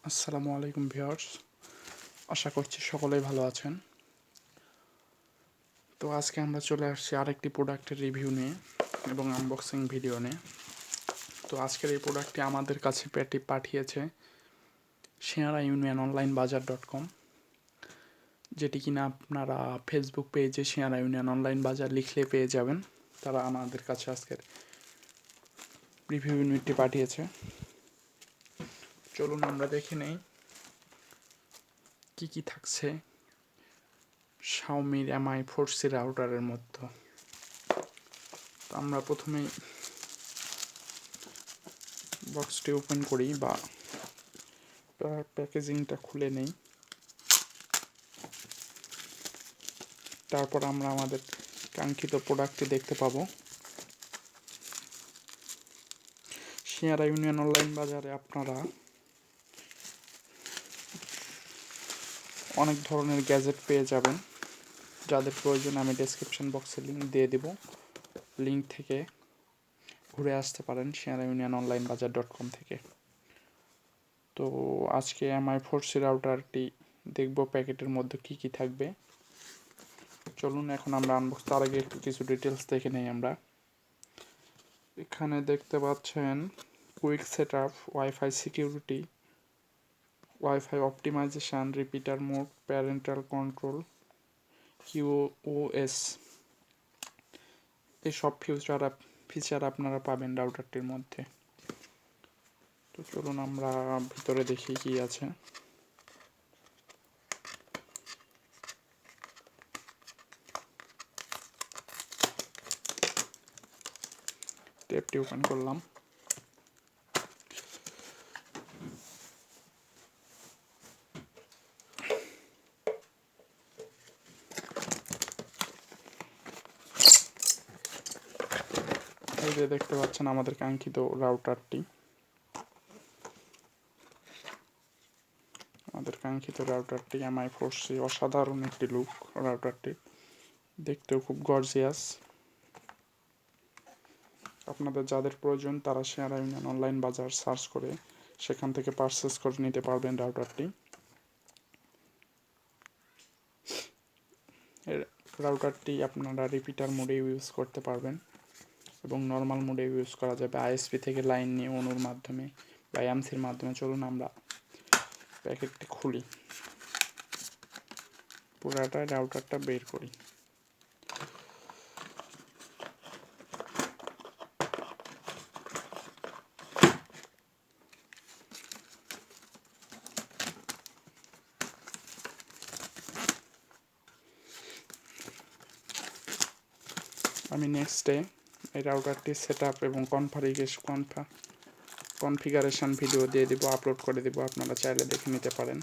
আসসালামু আলাইকুম ভিউয়ার্স, আশা করছি সকলেই ভালো আছেন। তো আজকে আমরা চলে আসছি আরেকটি প্রোডাক্টের রিভিউ নিয়ে এবং আনবক্সিং ভিডিও নিয়ে। তো আজকের এই প্রোডাক্টটি আমাদের কাছে পাঠিয়েছে সিয়ারা ইউনিয়ন অনলাইন বাজার.com, যেটি কিনা আপনারা ফেসবুক পেজে সিয়ারা ইউনিয়ন অনলাইন বাজার লিখলে পেয়ে যাবেন। তারা আমাদের কাছে আজকের রিভিউ ইউনিটটি পাঠিয়েছে। চলুন আমরা দেখে নেই কি থাকছে Xiaomi Mi 4C রাউটারের মধ্যে। তো আমরা প্রথমেই বক্সটি ওপেন করি বা প্যাকেজিংটা খুলে নেই। তারপর আমরা আমাদের কাঙ্ক্ষিত প্রোডাক্টটি দেখতে পাবো। সিয়ারা ইউনিয়ন অনলাইন বাজারে আপনারা অনেক ধরনের গ্যাজেট পেয়ে যাবেন। যাদের প্রয়োজন আমি ডেসক্রিপশন বক্সে লিঙ্ক দিয়ে দেব, লিঙ্ক থেকে ঘুরে আসতে পারেন সিয়ারা ইউনিয়ন অনলাইন বাজার.com থেকে। তো আজকে Mi 4C রাউটারটি দেখব প্যাকেটের মধ্যে কি থাকবে। চলুন এখন আমরা আনবক্স, তার আগে একটু কিছু ডিটেলস দেখে নেই আমরা। এখানে দেখতে পাচ্ছেন quick setup, wifi security, wifi optimisation, repeater mode, parental control, QoS, এইসব ফিচার আপনারা পাবেন রাউটারটির মধ্যে। তো চলুন আমরা ভিতরে দেখি কি আছে। টেপটি ওপেন করলাম। এই যে দেখতে পাচ্ছেন আমাদের কাঙ্ক্ষিত রাউটারটি। Mi 4C, অসাধারণ একটি লুক রাউটারটি, দেখতেও খুব গর্জিয়াস। আপনাদের যাদের প্রয়োজন তারা সিয়ারা ইউনিয়ন অনলাইন বাজার সার্চ করে সেখান থেকে পারচেস করে নিতে পারবেন রাউটারটি। রাউটারটি আপনারা রিপিটার মোডে ইউজ করতে পারবেন এবং নর্মাল মোডে ইউজ করা যাবে, আইএসপি থেকে লাইন নিয়ে অনুর মাধ্যমে বা এমসির মাধ্যমে। চলুন আমরা প্যাকেটটি খুলি, পুরাটা রাউটারটা বের করি। আমি নেক্সটে এই রাউটারটির সেটআপ এবং কনফিগারেশন ভিডিও দিয়ে দেবো, আপলোড করে দেবো, আপনারা চাইলে দেখে নিতে পারেন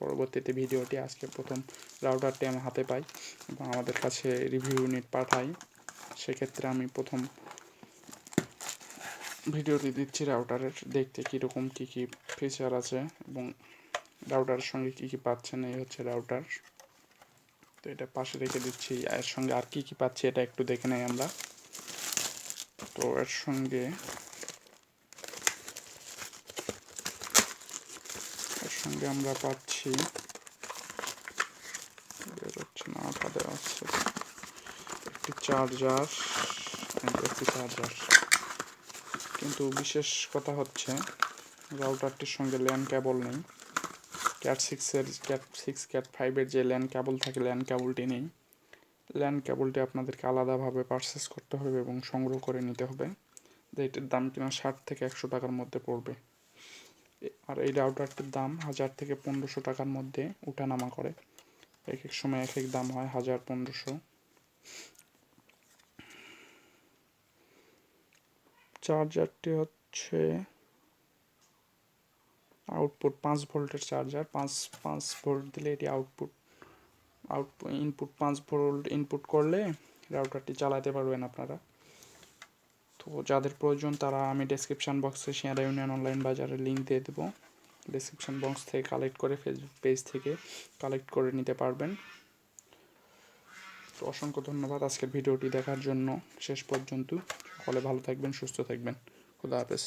পরবর্তীতে ভিডিওটি। আজকে প্রথম রাউটারটি আমি হাতে পাই এবং আমাদের কাছে রিভিউ ইউনিট পাঠাই, সেক্ষেত্রে আমি প্রথম ভিডিওটি দিচ্ছি রাউটারের, দেখতে কীরকম কী ফিচার আছে এবং রাউটারের সঙ্গে কী পাচ্ছেন। এই হচ্ছে রাউটার। তো এটা পাশে রেখে দিচ্ছি। এর সঙ্গে আর কি পাচ্ছি এটা একটু দেখে নেই আমরা। তো এর সঙ্গে আমরা পাচ্ছি, বেরোচ্ছে না, আঠা আছে, একটি চার্জার, কিন্তু বিশেষ কথা হচ্ছে রাউটারটির সঙ্গে ল্যান কেবল নেই। ক্যাট 5-এর যে ল্যান কেবল থাকে, ল্যান কেবলটি নেই। ল্যান কেবলটি আপনাদেরকে আলাদাভাবে পারচেস করতে হবে এবং সংগ্রহ করে নিতে হবে। এটির দাম কিনা 60 থেকে 100 টাকার মধ্যে পড়বে। আর এই রাউটারটির দাম 1000 থেকে 1500 টাকার মধ্যে উঠানামা করে, এক এক সময় এক এক দাম হয়, 1000-1500। চার্জারটি হচ্ছে আউটপুট 5 ভোল্টের চার্জার। 5 ভোল্ট দিলে এটি ইনপুট 5 ভোল্ট ইনপুট করলে রাউটারটি চালাতে পারবেন আপনারা। তো যাদের প্রয়োজন তারা আমি ডেসক্রিপশান বক্সে সিয়ারা ইউনিয়ন অনলাইন বাজারের লিঙ্ক দিয়ে দেবো, ডেসক্রিপশান বক্স থেকে কালেক্ট করে, ফেসবুক পেজ থেকে কালেক্ট করে নিতে পারবেন। তো অসংখ্য ধন্যবাদ আজকের ভিডিওটি দেখার জন্য শেষ পর্যন্ত। সকলে ভালো থাকবেন, সুস্থ থাকবেন। খুদা হাফেজ।